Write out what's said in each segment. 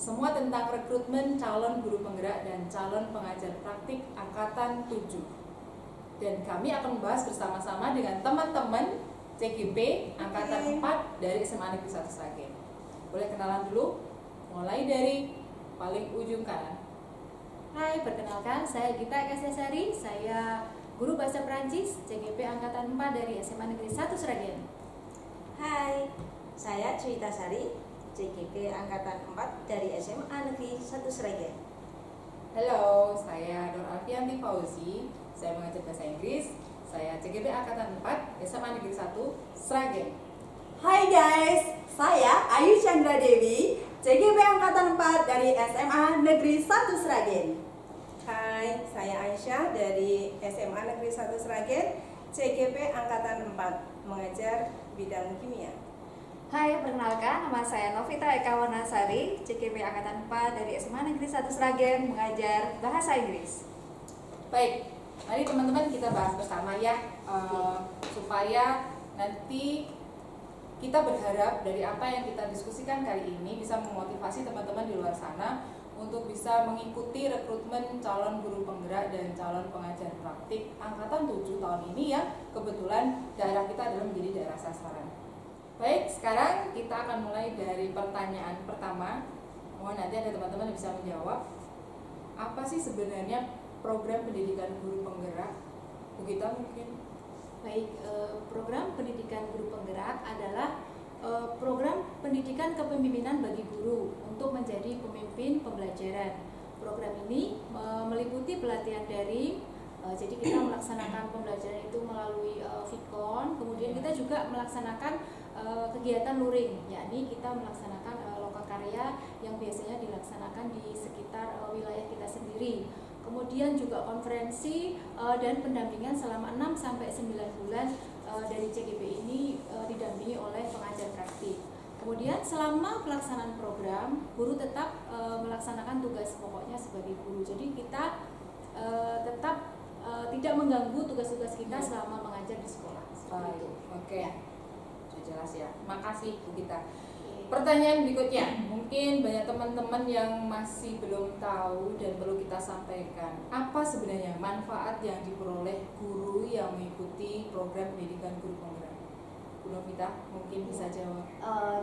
semua tentang rekrutmen calon guru penggerak dan calon pengajar praktik angkatan 7. Dan kami akan membahas bersama-sama dengan teman-teman CGP angkatan 4 dari SMA Negeri 1 Sragen. Boleh kenalan dulu, mulai dari paling ujung kanan. Hai, perkenalkan saya Gita Ekasyasari, saya guru bahasa Perancis CGP angkatan 4 dari SMA Negeri 1 Sragen. Hai, saya Cuita Sari, CGP angkatan 4 dari SMA Negeri 1 Sragen. Halo, saya Nur Alfianti Fauzi, saya mengajar bahasa Inggris, saya CGP angkatan 4 SMA Negeri 1 Sragen. Hai guys, saya Ayu Chandra Dewi, CGP angkatan 4 dari SMA Negeri 1 Sragen. Hai, saya Aisyah dari SMA Negeri 1 Sragen, CGP angkatan 4, mengajar bidang kimia. Hai, perkenalkan nama saya Novita Eka Wanasari, CGP angkatan 4 dari SMA Negeri 1 Sragen, mengajar bahasa Inggris. Baik, mari teman-teman kita bahas bersama ya, supaya nanti kita berharap dari apa yang kita diskusikan kali ini bisa memotivasi teman-teman di luar sana untuk bisa mengikuti rekrutmen calon guru penggerak dan calon pengajar praktik angkatan 7 tahun ini ya, kebetulan daerah kita adalah menjadi daerah sasaran. Baik, sekarang kita akan mulai dari pertanyaan pertama. Mohon nanti ada teman-teman yang bisa menjawab. Apa sih sebenarnya program pendidikan guru penggerak? Bu Gita mungkin. Baik, program pendidikan guru penggerak adalah program pendidikan kepemimpinan bagi guru untuk menjadi pemimpin pembelajaran. Program ini meliputi pelatihan daring, jadi kita melaksanakan pembelajaran itu melalui Vkon, kemudian kita juga melaksanakan kegiatan luring, yakni kita melaksanakan lokakarya yang biasanya dilaksanakan di sekitar wilayah kita sendiri. Kemudian juga konferensi dan pendampingan selama 6-9 bulan dari CGP ini didampingi oleh pengajar praktik. Kemudian selama pelaksanaan program, guru tetap melaksanakan tugas pokoknya sebagai guru. Jadi kita tetap tidak mengganggu tugas-tugas kita selama mengajar di sekolah. Oke, sudah jelas ya. Makasih Bu Gita. Pertanyaan berikutnya, mungkin banyak teman-teman yang masih belum tahu dan perlu kita sampaikan. Apa sebenarnya manfaat yang diperoleh guru yang mengikuti program pendidikan guru penggerak? Bu Novita mungkin bisa jawab.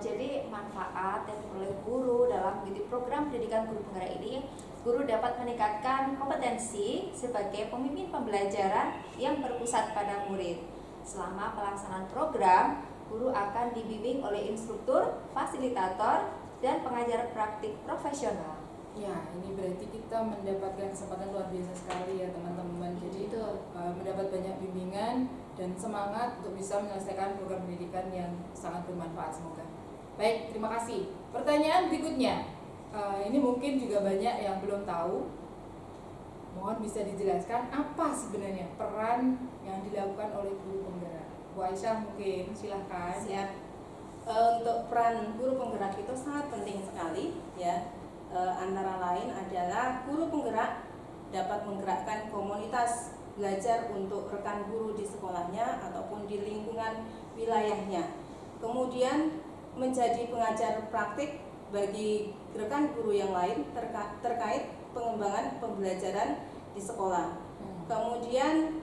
Jadi manfaat yang diperoleh guru dalam mengikuti program pendidikan guru penggerak ini, guru dapat meningkatkan kompetensi sebagai pemimpin pembelajaran yang berpusat pada murid. Selama pelaksanaan program, guru akan dibimbing oleh instruktur, fasilitator, dan pengajar praktik profesional. Ya, ini berarti kita mendapatkan kesempatan luar biasa sekali ya teman-teman. Jadi mendapat banyak bimbingan dan semangat untuk bisa menyelesaikan program pendidikan yang sangat bermanfaat semoga. Baik, terima kasih. Pertanyaan berikutnya, ini mungkin juga banyak yang belum tahu. Mohon bisa dijelaskan apa sebenarnya peran yang dilakukan oleh guru penggerak. Bu Aisyah mungkin silahkan. Siap. Untuk peran guru penggerak itu sangat penting sekali ya. Antara lain adalah guru penggerak dapat menggerakkan komunitas belajar untuk rekan guru di sekolahnya ataupun di lingkungan wilayahnya. Kemudian menjadi pengajar praktik bagi rekan guru yang lain terkait pengembangan pembelajaran di sekolah. Kemudian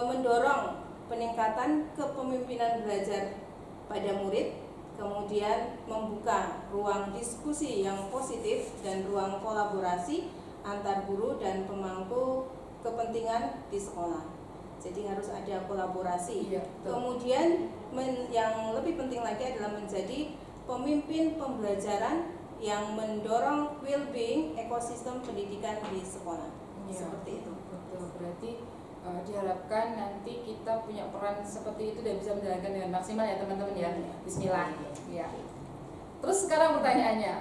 mendorong peningkatan kepemimpinan belajar pada murid, kemudian membuka ruang diskusi yang positif dan ruang kolaborasi antar guru dan pemangku kepentingan di sekolah. Jadi harus ada kolaborasi. Iya, kemudian yang lebih penting lagi adalah menjadi pemimpin pembelajaran yang mendorong well-being ekosistem pendidikan di sekolah. Iya, seperti itu. Betul, berarti diharapkan nanti kita punya peran seperti itu dan bisa menjalankan dengan maksimal ya teman-teman ya. Bismillah. Ya. Terus sekarang pertanyaannya,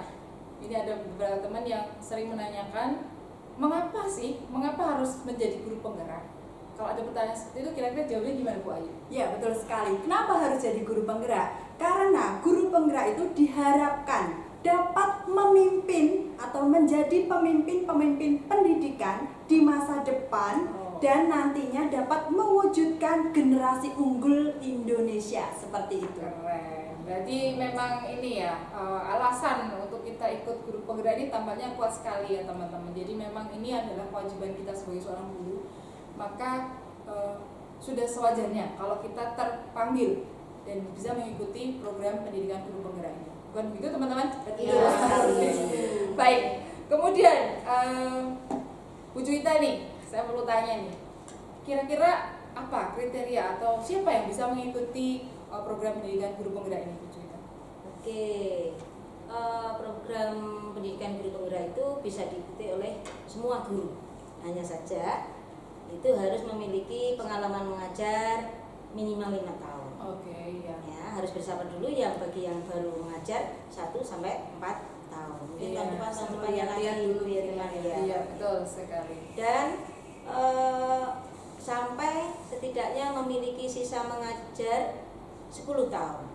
ini ada beberapa teman yang sering menanyakan, mengapa harus menjadi guru penggerak? Kalau ada pertanyaan seperti itu, kira-kira jawabnya gimana Bu Ayu? Ya, betul sekali. Kenapa harus jadi guru penggerak? Karena guru penggerak itu diharapkan dapat memimpin atau menjadi pemimpin-pemimpin pendidikan di masa depan dan nantinya dapat mewujudkan generasi unggul Indonesia seperti itu. Keren. Berarti memang ini ya alasan untuk kita ikut grup penggerak ini tampaknya kuat sekali ya teman-teman. Jadi memang ini adalah kewajiban kita sebagai seorang guru. Maka sudah sewajarnya kalau kita terpanggil dan bisa mengikuti program pendidikan guru penggerak ini. Bukan begitu teman-teman? Iya. Baik. Kemudian Bu Juwita nih, saya perlu tanya nih. Kira-kira apa kriteria atau siapa yang bisa mengikuti program pendidikan guru penggerak ini, Bu Juwita? Oke, program pendidikan guru penggerak itu bisa diikuti oleh semua guru. Hanya saja itu harus memiliki pengalaman mengajar minimal 5 tahun. Oke, ya. Ya, harus bersabar dulu yang bagi yang baru mengajar 1 sampai 4 tahun. Mungkin Iya, tahun depannya lihat lagi dulu dulu ya teman ya. Iya, betul sekali. Dan sampai setidaknya memiliki sisa mengajar 10 tahun.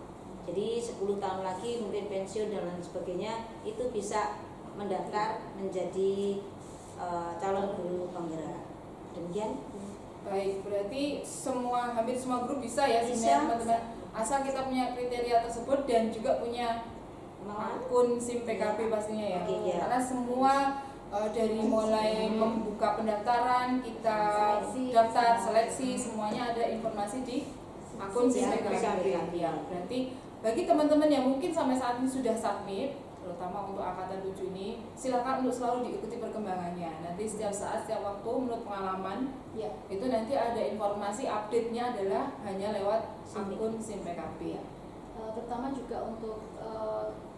Jadi 10 tahun lagi mungkin pensiun dan lain sebagainya, itu bisa mendaftar menjadi calon guru penggerak. Demikian. Baik, berarti hampir semua guru bisa ya Bisa. sebenarnya teman-teman. Asal kita punya kriteria tersebut dan juga punya akun SIM PKB pastinya ya. Oke, ya. Karena semua dari mulai membuka pendaftaran, kita Seleksi. daftar, seleksi, semuanya ada informasi di akun SIM Ya, PKB. Ya, berarti bagi teman-teman yang mungkin sampai saat ini sudah submit, terutama untuk angkatan 7 ini, silakan untuk selalu diikuti perkembangannya. Nanti setiap saat, setiap waktu menurut pengalaman, Ya. itu nanti ada informasi update-nya adalah hanya lewat akun SIM PKB. Terutama juga untuk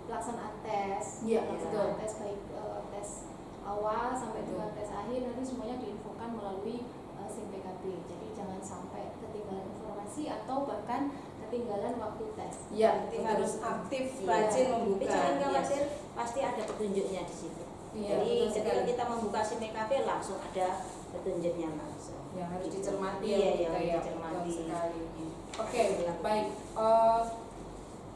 pelaksanaan tes. Iya, Pelaksanaan betul. tes baik tes awal sampai Betul. dengan tes akhir nanti semuanya diinfokan melalui SIM PKB. Jadi jangan sampai ketinggalan informasi atau bahkan ketinggalan waktu tes. Iya, Jadi betul. harus aktif, Iya. rajin Tapi membuka. jangan Iya. khawatir, pasti ada petunjuknya di situ. Iya, Jadi betul ketika sekali. kita membuka SIM PKB langsung ada petunjuknya langsung. Yang harus Gitu. dicermati Iya, ya, iya, kita ya. dicermati. Betul sekali. Oke, Harus dilakukan. baik.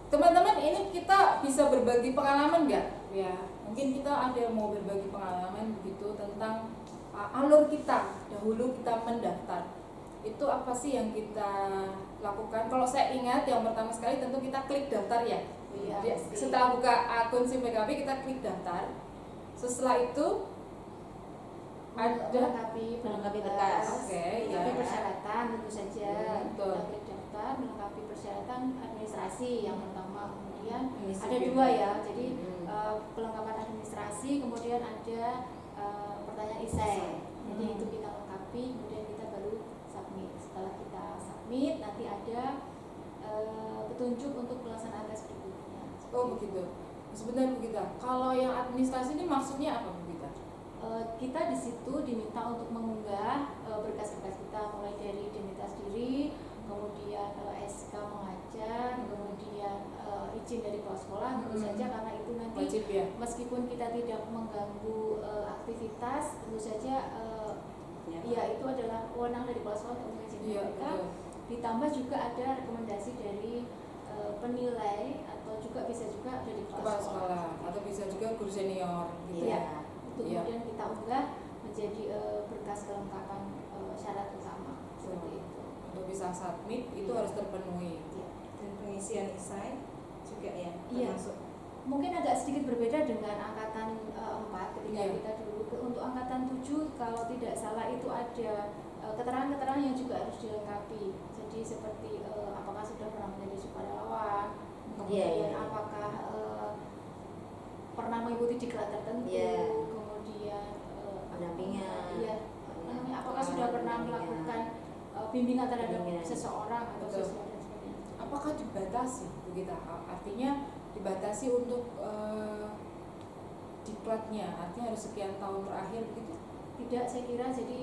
Teman-teman, ini kita bisa berbagi pengalaman nggak? Ya, mungkin kita ada mau berbagi pengalaman begitu tentang alur kita dahulu kita mendaftar. Itu apa sih yang kita lakukan? Kalau saya ingat, yang pertama sekali tentu kita klik daftar ya. Iya, Jadi, pasti. setelah buka akun SIM PKB kita klik daftar. Setelah itu ada melengkapi berkas. Oke, melengkapi ya. persyaratan tentu saja. Betul. Kita klik daftar, melengkapi persyaratan administrasi yang pertama. Kemudian Mengisi ada BPM. 2 ya. Jadi Hmm. pelengkapan administrasi, kemudian ada pertanyaan esai. Jadi Hmm. itu kita lengkapi, kemudian kita baru submit. Setelah kita submit, nanti ada petunjuk untuk pelaksanaan tes berikutnya. Oh begitu. Sebentar Bu Gita, kalau yang administrasi ini maksudnya apa Bu Gita? Kita di situ diminta untuk mengunggah berkas-berkas kita, mulai dari identitas diri, kemudian SK mengajar, kemudian izin dari kepala sekolah, tentu Hmm. saja karena itu nanti Wajib ya? meskipun kita tidak mengganggu aktivitas, tentu saja ya itu adalah wewenang dari kepala sekolah untuk mengizinkan Iya mereka. betul. Ditambah juga ada rekomendasi dari penilai atau juga bisa juga dari Kepala kepala sekolah sekolah. atau bisa juga guru senior gitu. Iya. Itu Iya. kemudian kita unggah menjadi berkas kelengkapan syarat utama seperti itu. Untuk bisa submit itu harus terpenuhi. Ya. Dan pengisian esai juga ya, Iya. termasuk. Mungkin agak sedikit berbeda dengan angkatan 4 ketika Iya. kita dulu. Untuk angkatan 7 kalau tidak salah itu ada keterangan-keterangan yang juga harus dilengkapi. Jadi seperti apakah sudah pernah menjadi sukarelawan, kemudian Iya, iya. apakah pernah mengikuti diklat tertentu, Iya. kemudian Pendampingan. iya, apakah sudah pernah melakukan bimbingan terhadap Bimbingan. seseorang atau Betul. siswa dan sebagainya. Apakah dibatasi Bu Gita? Artinya dibatasi untuk diklatnya, artinya harus sekian tahun terakhir begitu? Tidak, saya kira jadi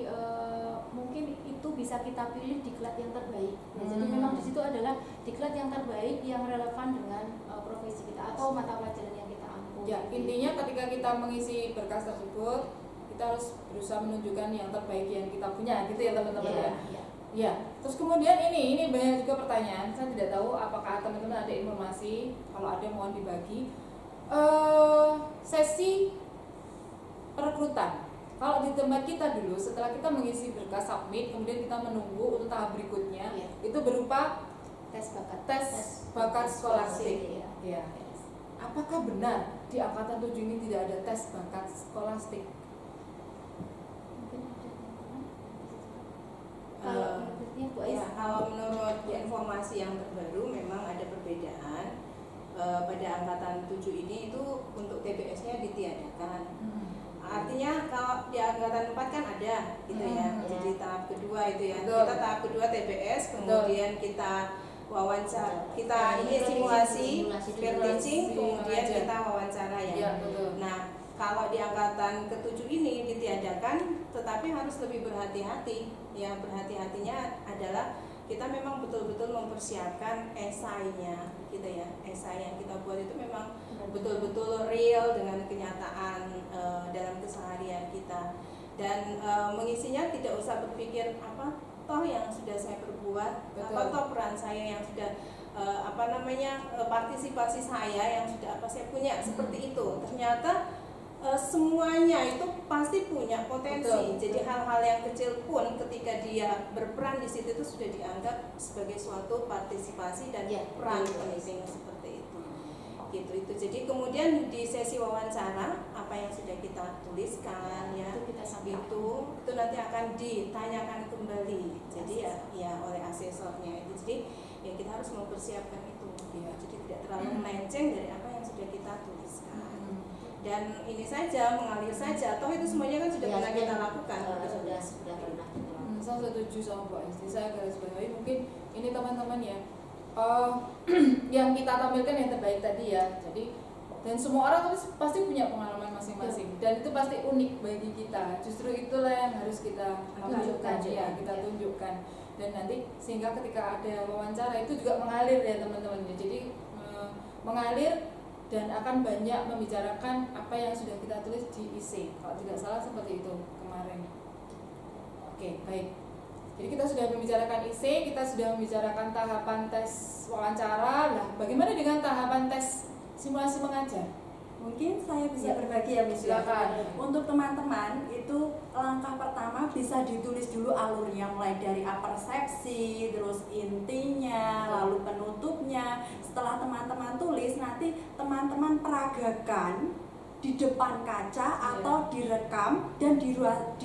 mungkin itu bisa kita pilih diklat yang terbaik. Ya, jadi memang di situ adalah diklat yang terbaik yang relevan dengan profesi kita atau mata pelajaran yang kita ampu. Ya, intinya ketika kita mengisi berkas tersebut, kita harus berusaha menunjukkan yang terbaik yang kita punya, gitu ya teman-teman Iya, ya. iya. Ya, terus kemudian ini banyak juga pertanyaan. Saya tidak tahu apakah teman-teman ada informasi, kalau ada mohon dibagi. Sesi perekrutan. Kalau di tempat kita dulu, setelah kita mengisi berkas submit, kemudian kita menunggu untuk tahap berikutnya, Iya. itu berupa tes bakat. tes bakat skolastik. Iya. Ya. Apakah benar di angkatan 7 ini tidak ada tes bakat skolastik? Mungkin ada teman-teman. Eh, Menurutnya Bu Ais? Ya, kalau menurut informasi yang terbaru memang ada perbedaan. Pada angkatan 7 ini itu untuk TBS-nya ditiadakan. Artinya kalau di angkatan 4 kan ada gitu ya. Jadi tahap kedua itu ya. Betul. Kita tahap kedua TBS, kemudian kita wawancara, kita ini simulasi peer teaching, kemudian mengajar. kita wawancara ya. Iya, betul. Nah, kalau di angkatan ke-7 ini ditiadakan, tetapi harus lebih berhati-hati. Ya, berhati-hatinya adalah kita memang betul-betul mempersiapkan esainya, gitu ya. Esai yang kita buat itu memang betul-betul real dengan kenyataan dalam keseharian kita. Dan mengisinya tidak usah berpikir apa toh yang sudah saya perbuat, Betul. apa toh peran saya yang sudah partisipasi saya yang sudah apa saya punya seperti itu. Ternyata semuanya itu pasti punya potensi. Betul. Jadi hal-hal yang kecil pun ketika dia berperan di situ itu sudah dianggap sebagai suatu partisipasi dan Ya, peran betul. penting seperti itu. Gitu. Jadi kemudian di sesi wawancara apa yang sudah kita tuliskan ya Itu kita sampaikan. itu nanti akan ditanyakan kembali. Jadi ya oleh asesornya itu. Jadi ya kita harus mempersiapkan itu. Iya. Jadi tidak terlalu melenceng dari apa yang sudah kita tuliskan. Dan ini saja mengalir saja. Toh itu semuanya kan sudah Ya, pernah sudah, kita lakukan. sudah pernah kita lakukan. Saya setuju sama Bu Esti. Saya garis bawahi mungkin ini teman-teman ya. Yang kita tampilkan yang terbaik tadi ya. Jadi dan semua orang pasti punya pengalaman masing-masing dan itu pasti unik bagi kita. Justru itulah yang harus kita tunjukkan ya, kita tunjukkan. Dan nanti sehingga ketika ada wawancara itu juga mengalir ya teman-teman. Jadi mengalir dan akan banyak membicarakan apa yang sudah kita tulis di IC. Kalau tidak salah seperti itu kemarin. Oke, baik. Jadi kita sudah membicarakan IC, kita sudah membicarakan tahapan tes wawancara. Nah, bagaimana dengan tahapan tes simulasi mengajar? Mungkin saya bisa Ya. berbagi ya Bu. Silakan. Untuk teman-teman itu langkah pertama bisa ditulis dulu alurnya mulai dari apersepsi, terus intinya, lalu penutupnya. Setelah teman-teman tulis nanti teman-teman peragakan di depan kaca atau direkam dan di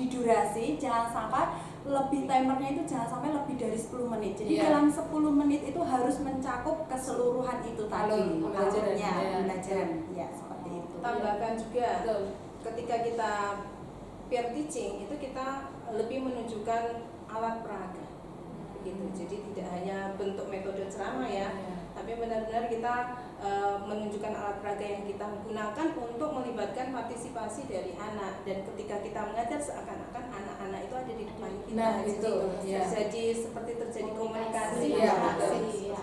durasi jangan sampai lebih timernya itu jangan sampai lebih dari 10 menit. Jadi dalam 10 menit itu harus mencakup keseluruhan itu tadi. Alur pembelajaran, Alurnya, ya. pembelajaran. Ya, seperti itu. Tambahkan juga Betul. ketika kita peer teaching itu kita lebih menunjukkan alat peraga. Begitu. Jadi tidak hanya bentuk metode ceramah ya. Tapi benar-benar kita menunjukkan alat peraga yang kita gunakan untuk melibatkan partisipasi dari anak, dan ketika kita mengajar seakan-akan anak-anak itu ada di depan kita. Nah, Jadi itu, ya. seperti terjadi komunikasi. Iya, antara betul. seperti itu.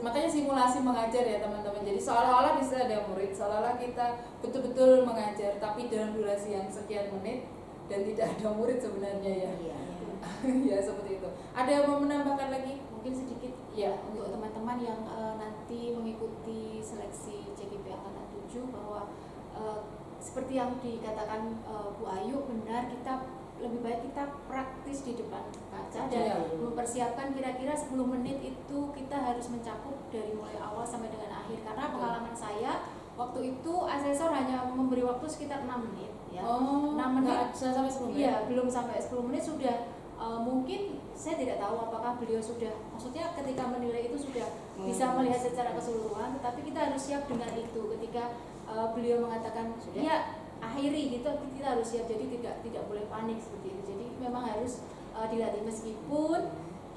Makanya simulasi mengajar ya teman-teman. Jadi seolah-olah di situ ada murid, seolah-olah kita betul-betul mengajar, tapi dalam durasi yang sekian menit dan tidak ada murid sebenarnya ya. Iya. Ya seperti itu. Ada yang mau menambahkan lagi? Mungkin sedikit Ya. untuk teman-teman yang nanti mengikuti seleksi CGP angkatan 7 bahwa seperti yang dikatakan Bu Ayu, benar, kita lebih baik kita praktis di depan kaca dan Ya. mempersiapkan kira-kira 10 menit itu kita harus mencakup dari mulai awal sampai dengan akhir, karena pengalaman saya waktu itu asesor hanya memberi waktu sekitar 6 menit ya. 6 menit nggak bisa sampai 10 menit. Iya, belum sampai 10 menit sudah mungkin saya tidak tahu apakah beliau sudah, maksudnya ketika menilai itu sudah bisa melihat secara keseluruhan, tetapi kita harus siap dengan itu ketika beliau mengatakan Sudah. ya akhiri gitu, kita harus siap, jadi tidak boleh panik seperti itu. Jadi memang harus dilatih meskipun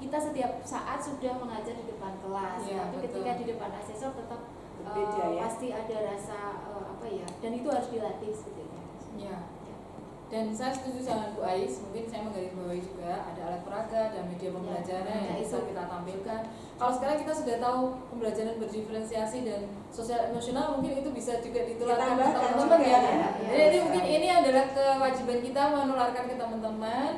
kita setiap saat sudah mengajar di depan kelas, Iya, tapi betul. ketika di depan asesor tetap Berbeda, ya. pasti ada rasa apa ya, dan itu harus dilatih seperti itu. Ya. Dan saya setuju dengan Bu Ais, mungkin saya menggarisbawahi juga ada alat peraga dan media pembelajaran yang bisa kita tampilkan. Kalau sekarang kita sudah tahu pembelajaran berdiferensiasi dan sosial emosional, mungkin itu bisa juga ditularkan ke Ditambahkan teman-teman juga, ya. ya. Jadi mungkin ini adalah kewajiban kita menularkan ke teman-teman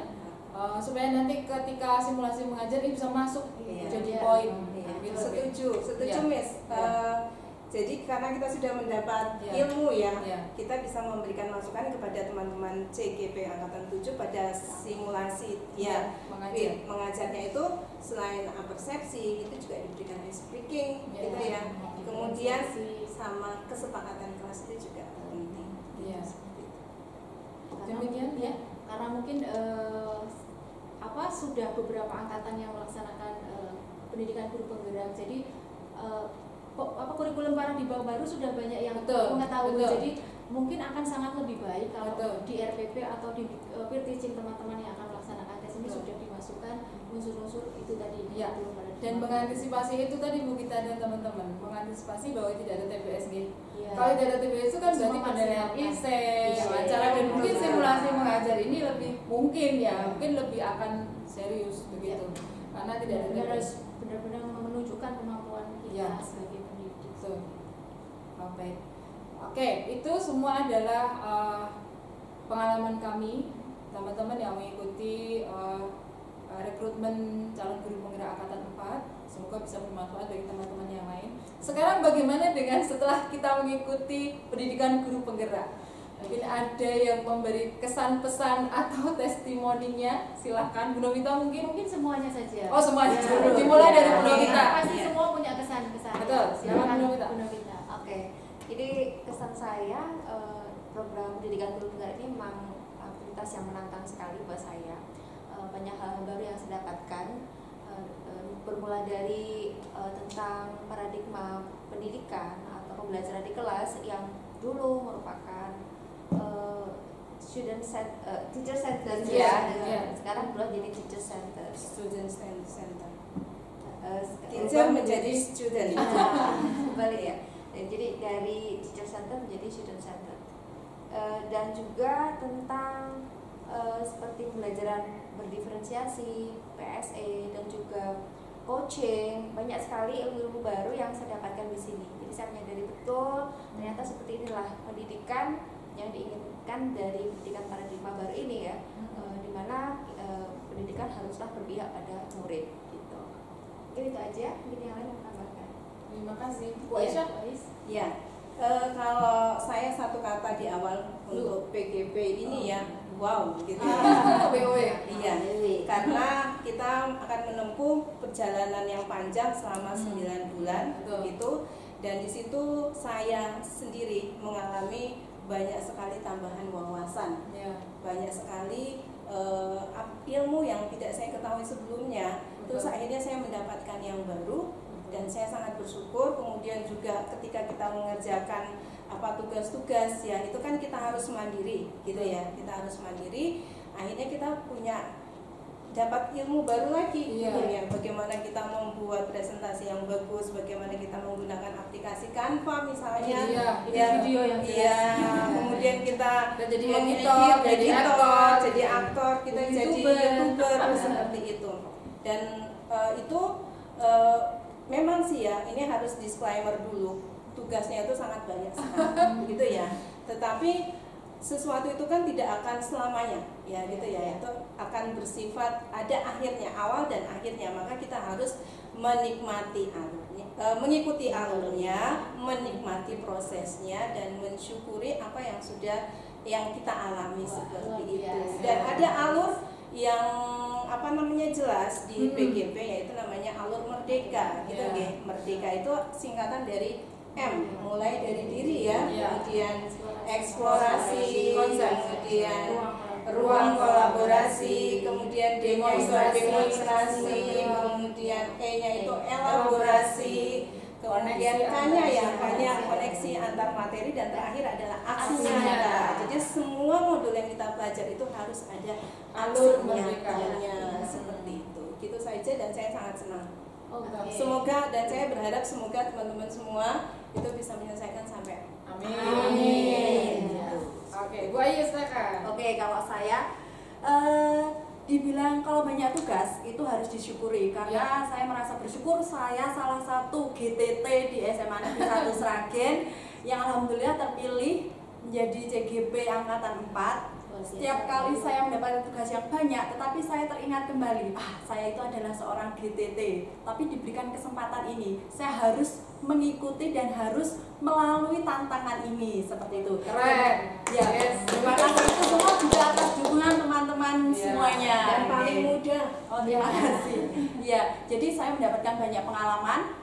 supaya nanti ketika simulasi mengajar ini bisa masuk Iya. jadi Iya. poin. Iya, Gitu. setuju Iya. Miss. Iya. Jadi karena kita sudah mendapat Ya. ilmu ya, Ya. kita bisa memberikan masukan kepada teman-teman CGP angkatan 7 pada simulasi ya mengajarnya itu selain persepsi itu juga diberikan ice breaking gitu ya. Kemudian sama kesepakatan kelas itu juga penting. Iya. Karena mungkin ya, karena mungkin sudah beberapa angkatan yang melaksanakan pendidikan guru penggerak. Jadi kurikulum para di bawah baru sudah banyak yang mengetahui. Jadi mungkin akan sangat lebih baik kalau di RPP atau di peer teaching teman-teman yang akan melaksanakan tes ini sudah dimasukkan unsur-unsur itu tadi. Ya. Dan mengantisipasi itu tadi Bu Gita dan teman-teman, mengantisipasi bahwa tidak ada TPSG. Ya. Kalau tidak ada TPS itu kan berarti penilaian wawancara dan mungkin simulasi mengajar ini lebih mungkin mungkin lebih akan serius begitu. Karena tidak ada TPS. Benar-benar menunjukkan kemampuan kita sebagai pendidik. Oke, itu semua adalah pengalaman kami teman-teman yang mengikuti rekrutmen calon guru penggerak angkatan 4. Semoga bisa bermanfaat bagi teman-teman yang lain. Sekarang bagaimana dengan setelah kita mengikuti pendidikan guru penggerak? Mungkin ada yang memberi kesan-pesan atau testimoninya, silahkan Bu Novita mungkin semuanya saja. Oh semuanya, dimulai dari Bu Novita. Pasti semua punya kesan-kesan. Betul, silakan Bu Novita. Oke, jadi kesan saya program pendidikan guru penggerak ini memang aktivitas yang menantang sekali buat saya. Banyak hal baru yang saya dapatkan, bermula dari tentang paradigma pendidikan atau pembelajaran di kelas yang dulu merupakan teacher center sekarang berubah jadi teacher center. Student center. Teacher menjadi student. Kembali ya. Jadi dari teacher center menjadi student center. Dan juga tentang seperti pembelajaran berdiferensiasi, PSE dan juga coaching, banyak sekali ilmu-ilmu baru yang saya dapatkan di sini. Jadi saya menyadari betul ternyata seperti inilah pendidikan yang diinginkan dari pendidikan paradigma baru ini ya, dimana pendidikan haruslah berpihak pada murid gitu. Mungkin itu aja, mungkin yang lain menambahkan. Terima kasih. Bu Aisyah. Ya, kalau saya satu kata di awal untuk PGP ini wow gitu ya. Iya, karena kita akan menempuh perjalanan yang panjang selama 9 bulan gitu, dan di situ saya sendiri mengalami banyak sekali tambahan wawasan, banyak sekali ilmu yang tidak saya ketahui sebelumnya. Terus akhirnya saya mendapatkan yang baru dan saya sangat bersyukur. Kemudian juga ketika kita mengerjakan tugas-tugas itu kan kita harus mandiri gitu ya, kita harus mandiri. Akhirnya kita dapat ilmu baru lagi gitu ya, bagaimana kita membuat presentasi yang bagus, bagaimana kita menggunakan aplikasi Canva misalnya, video yang kemudian kita jadi editor, jadi aktor, kita jadi YouTuber seperti itu. Dan itu memang sih ya, ini harus disclaimer dulu, tugasnya itu sangat banyak sekali gitu ya. Tetapi sesuatu itu kan tidak akan selamanya ya gitu ya, itu akan bersifat ada akhirnya, awal dan akhirnya. Maka kita harus menikmati alurnya, mengikuti alurnya, menikmati prosesnya, dan mensyukuri apa yang kita alami seperti itu. Dan ada alur yang jelas di PGP, yaitu namanya alur merdeka gitu ya. Merdeka itu singkatan dari M, mulai dari diri ya, kemudian eksplorasi, kemudian ruang kolaborasi, kemudian demonstrasi, kemudian E-nya itu elaborasi, kemudian K-nya koneksi antar materi, dan terakhir adalah aksi nyata. Jadi semua modul yang kita pelajari itu harus ada alur nyatanya seperti itu. Gitu saja, dan saya sangat senang. Semoga, dan saya berharap semoga teman-teman semua itu bisa menyelesaikan sampai amin. Oke, Bu Ayu silakan. Oke, kalau saya dibilang kalau banyak tugas itu harus disyukuri, karena saya merasa bersyukur saya salah satu GTT di SMA Negeri 1 Sragen yang alhamdulillah terpilih menjadi CGP angkatan 4 Setiap kali saya mendapatkan tugas yang banyak, tetapi saya teringat kembali, saya itu adalah seorang GTT, tapi diberikan kesempatan ini, saya harus mengikuti dan harus melalui tantangan ini, seperti itu. Keren. Ya, terima kasih itu semua juga atas dukungan teman-teman semuanya. Dan paling muda. Oh, terima kasih. Ya, jadi saya mendapatkan banyak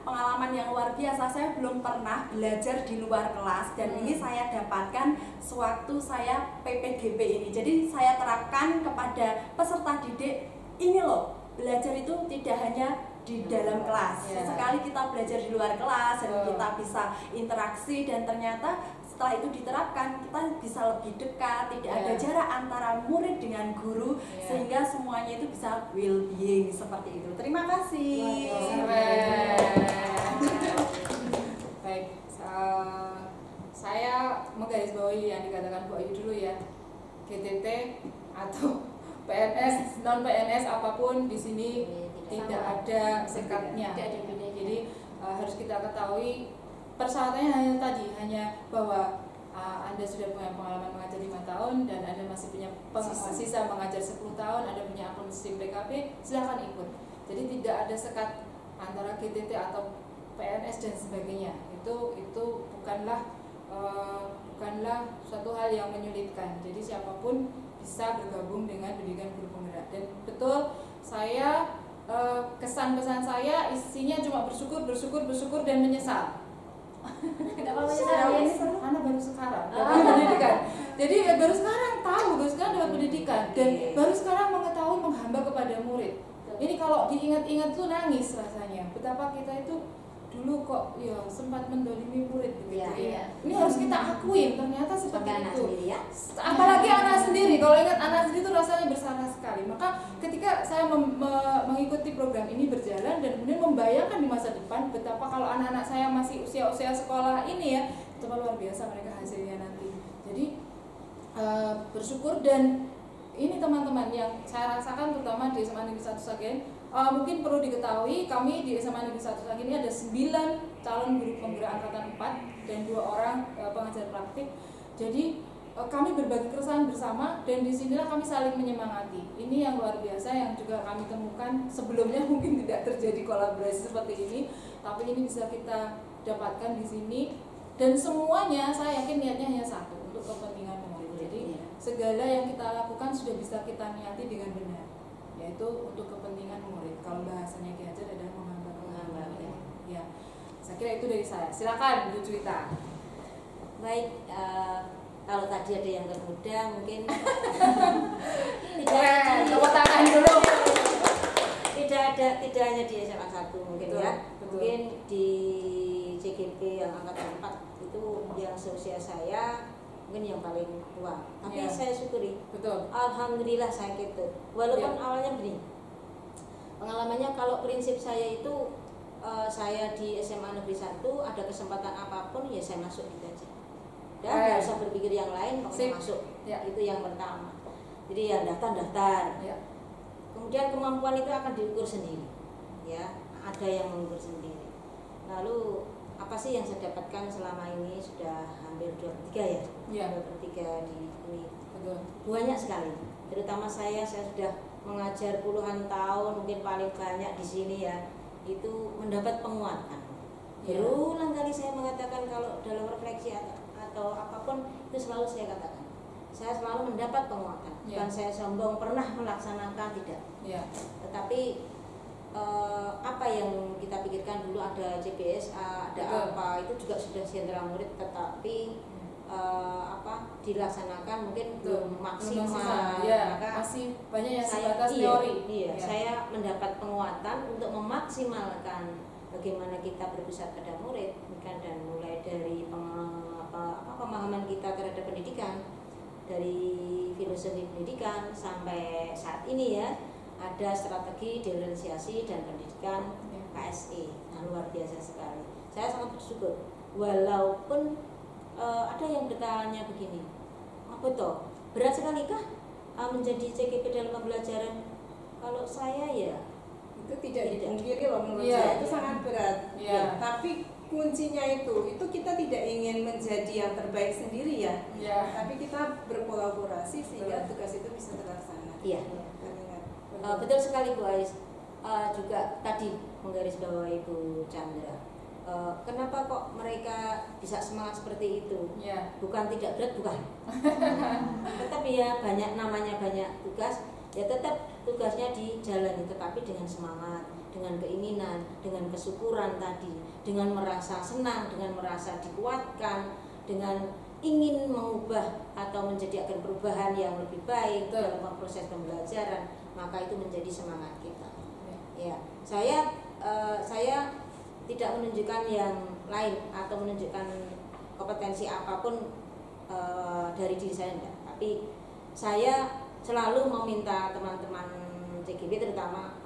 pengalaman yang luar biasa. Saya belum pernah belajar di luar kelas dan ini saya dapatkan sewaktu saya PPGP ini. Jadi saya terapkan kepada peserta didik, ini loh, belajar itu tidak hanya di dalam kelas. Sesekali kita belajar di luar kelas dan kita bisa interaksi dan ternyata setelah itu diterapkan kita bisa lebih dekat, tidak ada jarak antara murid dengan guru sehingga semuanya itu bisa well-being seperti itu. Terima kasih. Baik, saya menggarisbawahi yang dikatakan Bu Ayu dulu ya. GTT atau PNS, non PNS apapun di sini tidak ada sekatnya. Jadi harus kita ketahui persyaratannya hanya bahwa Anda sudah punya pengalaman mengajar 5 tahun dan Anda masih punya sisa mengajar 10 tahun, Anda punya akun SIM PKP, silahkan ikut. Jadi tidak ada sekat antara GTT atau PNS dan sebagainya. Itu bukanlah suatu hal yang menyulitkan. Jadi siapapun bisa bergabung dengan pendidikan guru penggerak. Dan betul, saya kesan-pesan saya isinya cuma bersyukur dan menyesal. Kenapa menyesal? Karena baru sekarang dapat pendidikan. Jadi baru sekarang dapat pendidikan dan baru sekarang mengetahui menghamba kepada murid. Ini kalau diingat-ingat tuh nangis rasanya. Betapa kita itu dulu kok ya sempat mendolimi murid begitu ya. Ini harus kita akuin ternyata seperti anak itu. Sendiri, ya? Apalagi anak sendiri. Kalau ingat anak sendiri itu rasanya bersalah sekali. Maka ketika saya mengikuti program ini berjalan dan kemudian membayangkan di masa depan betapa kalau anak-anak saya masih usia sekolah ini ya, betapa luar biasa mereka hasilnya nanti. Jadi bersyukur. Dan ini teman-teman yang saya rasakan terutama di SMA Negeri 1 Sragen. Mungkin perlu diketahui kami di SMA Negeri 1 Sragen ini ada 9 calon guru penggerak angkatan 4 dan 2 orang pengajar praktik. Jadi kami berbagi keresahan bersama dan disinilah kami saling menyemangati. Ini yang luar biasa yang juga kami temukan sebelumnya mungkin tidak terjadi kolaborasi seperti ini, tapi ini bisa kita dapatkan di sini dan semuanya saya yakin niatnya hanya satu, untuk kepentingan murid. Jadi segala yang kita lakukan sudah bisa kita niati dengan benar, yaitu untuk kepentingan murid. Kalau bahasanya Ki Hajar adalah menghamba. Ya, saya kira itu dari saya. Silakan Bu Juwita. Baik, kalau tadi ada yang termuda mungkin tepuk tangan dulu. Tidak hanya di SMA 1 mungkin ya. Mungkin di CGP yang angkatan 4 itu yang seusia saya mungkin yang paling tua. Tapi saya syukuri. Betul. Alhamdulillah saya gitu. Walaupun awalnya begini. Pengalamannya kalau prinsip saya itu saya di SMA Negeri 1 ada kesempatan apapun ya saya masuk gitu aja. Dan nggak usah berpikir yang lain, pokoknya masuk. Itu yang pertama. Jadi ya daftar. Kemudian kemampuan itu akan diukur sendiri. Ya, ada yang mengukur sendiri. Lalu apa sih yang saya dapatkan selama ini sudah hampir 2/3 ya? 2/3 di ini. Betul. Banyak sekali. Terutama saya sudah mengajar puluhan tahun, mungkin paling banyak di sini ya. Itu mendapat penguatan. Berulang kali saya mengatakan kalau dalam refleksi atau apapun itu selalu saya katakan. Saya selalu mendapat penguatan. Bukan saya sombong pernah melaksanakan, tidak. Tetapi apa yang kita pikirkan dulu ada CBSA, ada apa itu juga sudah sentra murid, tetapi dilaksanakan mungkin belum maksimal. Maka masih banyak yang sebatas teori. Saya mendapat penguatan untuk memaksimalkan bagaimana kita berpusat pada murid, dan mulai dari pemahaman kita terhadap pendidikan, dari filosofi pendidikan sampai saat ini ya. Ada strategi diferensiasi dan pendidikan KSE. Nah, luar biasa sekali. Saya sangat bersyukur. Walaupun ada yang bertanya begini, apa toh? Berat sekali kah menjadi CGP dalam pembelajaran? Kalau saya ya itu tidak dipungkiri loh menurut saya itu sangat berat. Tapi kuncinya itu kita tidak ingin menjadi yang terbaik sendiri ya, tapi kita berkolaborasi sehingga tugas itu bisa terlaksana. Iya. Betul sekali Bu Ais. Juga tadi menggarisbawahi Bu Chandra. Kenapa kok mereka bisa semangat seperti itu? Bukan tidak berat, bukan. Tetapi ya banyak tugas, ya tetap tugasnya dijalani, tetapi dengan semangat, dengan keinginan, dengan kesyukuran tadi, dengan merasa senang, dengan merasa dikuatkan, dengan ingin mengubah atau menjadikan perubahan yang lebih baik dalam proses pembelajaran, maka itu menjadi semangat kita. Ya, saya tidak menunjukkan yang lain atau menunjukkan kompetensi apapun dari diri saya enggak, tapi saya selalu meminta teman-teman CGB terutama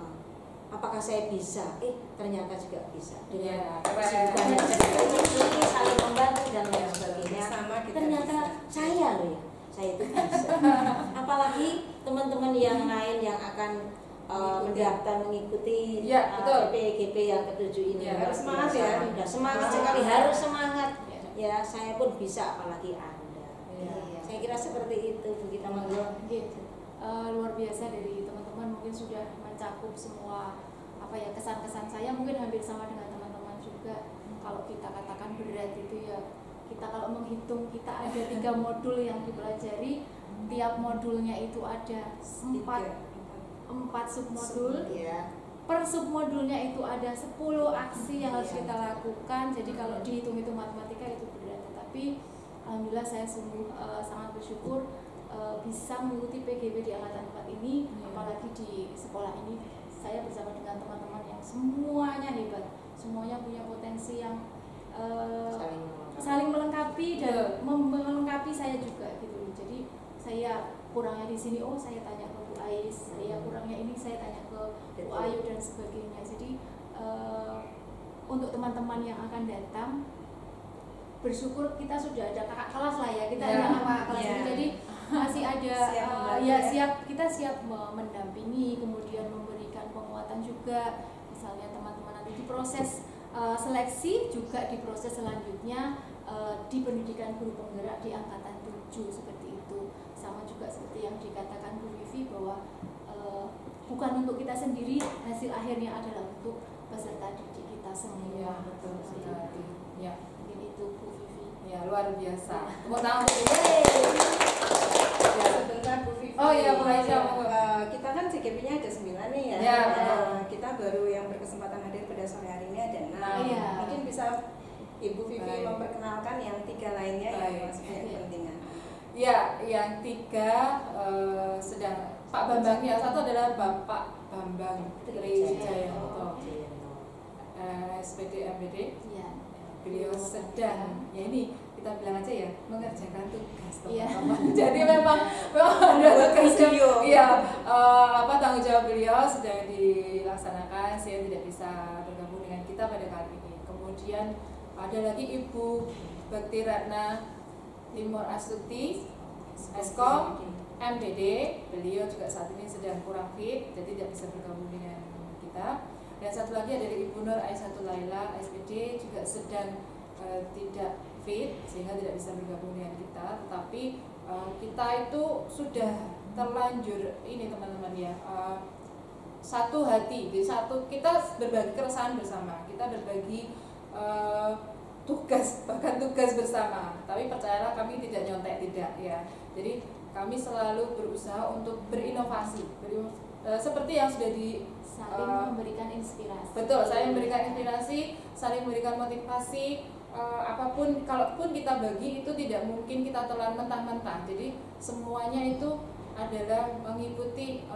apakah saya bisa, ternyata juga bisa dengan kesibukannya saling membantu dan lain sebagainya. Ternyata saya loh ya, saya itu bisa. Apalagi teman-teman yang lain yang akan mendaftar mengikuti PGP yang ke-7 ini. Harus semangat ya. Semangat sekali, harus semangat. Ya, saya pun bisa, apalagi Anda. Saya kira seperti itu Bu Gita Manggo. Luar biasa dari teman-teman, mungkin sudah mencakup semua kesan-kesan saya, mungkin hampir sama dengan teman-teman juga. Kalau kita katakan berat itu ya, kita kalau menghitung kita ada 3 modul yang dipelajari, tiap modulnya itu ada 4 submodul. Per submodulnya itu ada 10 aksi yang harus kita lakukan. Jadi kalau dihitung-hitung matematika itu berat, tetapi alhamdulillah saya sungguh sangat bersyukur bisa mengikuti PGB di angkatan 4 ini, apalagi di sekolah ini saya bersama dengan teman-teman yang semuanya hebat, semuanya punya potensi yang saling melengkapi dan melengkapi saya juga gitu. Jadi saya kurangnya di sini, saya tanya ke Bu Ais, saya kurangnya ini saya tanya ke Bu Ayu dan sebagainya. Jadi untuk teman-teman yang akan datang, bersyukur kita sudah ada kakak kelas lah ya, kita ada kakak kelas ini, jadi masih ada kita siap mendampingi, kemudian memberikan penguatan juga. Misalnya teman-teman nanti di proses seleksi, juga di proses selanjutnya di pendidikan guru penggerak di angkatan 7 seperti itu. Sama juga seperti yang dikatakan Bu Vivi bahwa bukan untuk kita sendiri, hasil akhirnya adalah untuk peserta didik kita semua. Betul sekali. Mungkin itu Bu Vivi. Luar biasa. Tepuk tangan untuk sebentar Bu Vivi. Bu Aisyah. Kita kan CGP-nya ada 9 nih ya. Kita baru yang berkesempatan hadir pada sore hari ini ada 6. Mungkin bisa Ibu Vivi memperkenalkan yang 3 lainnya yang masih punya kepentingan. Yang 3 sedang Pak Bambang. Yang satu adalah Bapak Bambang Trijayanto, SPD MPD. Beliau sedang, ini kita bilang aja ya, mengerjakan tugas teman-teman. Jadi memang ada tugas tanggung jawab beliau sedang dilaksanakan, sehingga tidak bisa bergabung dengan kita pada kali ini. Kemudian ada lagi Ibu Bakti Ratna Timur Astuti, Eskom MPD. Beliau juga saat ini sedang kurang fit, jadi tidak bisa bergabung dengan kita. Dan satu lagi ada Ibu Nur Aisyah Laila SPD, juga sedang tidak fit sehingga tidak bisa bergabung dengan kita. Tetapi kita itu sudah terlanjur ini teman-teman ya, satu hati. Jadi kita berbagi keresahan bersama, kita berbagi bahkan tugas bersama. Tapi percayalah kami tidak nyontek, tidak ya. Jadi kami selalu berusaha untuk berinovasi, seperti yang sudah saling memberikan inspirasi. Betul, saling memberikan inspirasi, saling memberikan motivasi. Kalaupun kita bagi itu tidak mungkin kita telan mentah-mentah. Jadi semuanya itu adalah mengikuti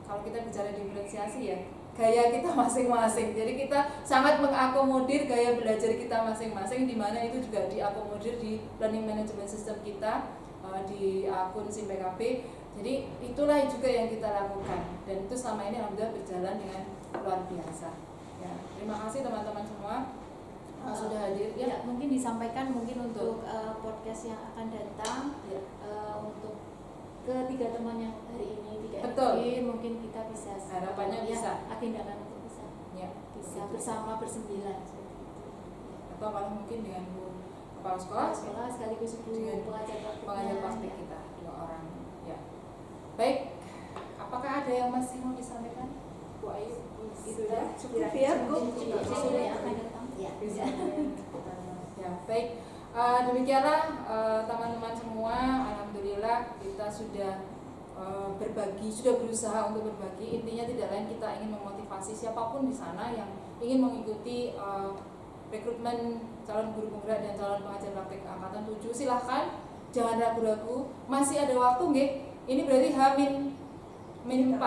kalau kita bicara diferensiasi ya, gaya kita masing-masing. Jadi kita sangat mengakomodir gaya belajar kita masing-masing, di mana itu juga diakomodir di learning management system kita, di akun SIMPKB. Jadi itulah juga yang kita lakukan, dan itu selama ini alhamdulillah berjalan dengan luar biasa. Ya, terima kasih teman-teman semua sudah hadir. Mungkin disampaikan untuk podcast yang akan datang, untuk ketiga teman yang hari ini tidak hadir, mungkin kita bisa harapannya bisa agendakan untuk bisa bersama bersembilan. atau kalau mungkin dengan Bu Kepala Sekolah sekaligus dengan Bu pengajar pengajar praktik kita 2 orang ya. Baik, apakah ada yang masih mau disampaikan Bu Ayu? Sudah cukup ya Bu. Ya, baik. Demikianlah teman-teman semua, alhamdulillah kita sudah berbagi, sudah berusaha untuk berbagi. Intinya tidak lain kita ingin memotivasi siapapun di sana yang ingin mengikuti rekrutmen calon guru penggerak dan calon pengajar praktik angkatan 7. Silahkan, jangan ragu-ragu, masih ada waktu nggih. Ini berarti H-4.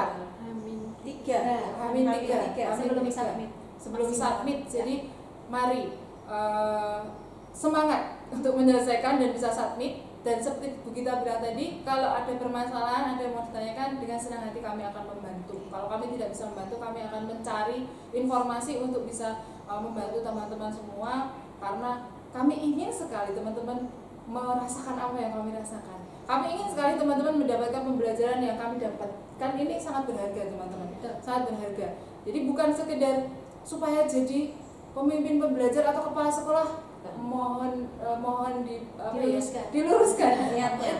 Sebelum submit. Jadi mari semangat untuk menyelesaikan dan bisa submit. Dan seperti Bu Gita bilang tadi, kalau ada permasalahan, ada yang mau ditanyakan, dengan senang hati kami akan membantu. Kalau kami tidak bisa membantu, kami akan mencari informasi untuk bisa membantu teman-teman semua, karena kami ingin sekali teman-teman merasakan apa yang kami rasakan. Kami ingin sekali teman-teman mendapatkan pembelajaran yang kami dapatkan. Ini sangat berharga teman-teman, sangat berharga. Jadi bukan sekedar supaya jadi pemimpin pembelajar atau kepala sekolah, mohon diluruskan.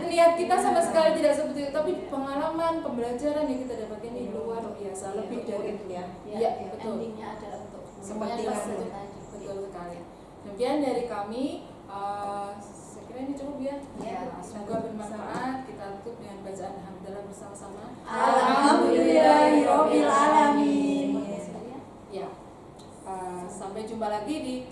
Niat kita sama sekali tidak seperti itu, tapi pengalaman pembelajaran yang kita dapatkan ini luar biasa, lebih dari betul. Endingnya adalah untuk Betul sekali. Demikian dari kami. Saya kira ini cukup ya. Semoga bermanfaat. Kita tutup dengan bacaan hamdalah bersama-sama. Alhamdulillahirobbil alamin. Ya. Sampai jumpa lagi di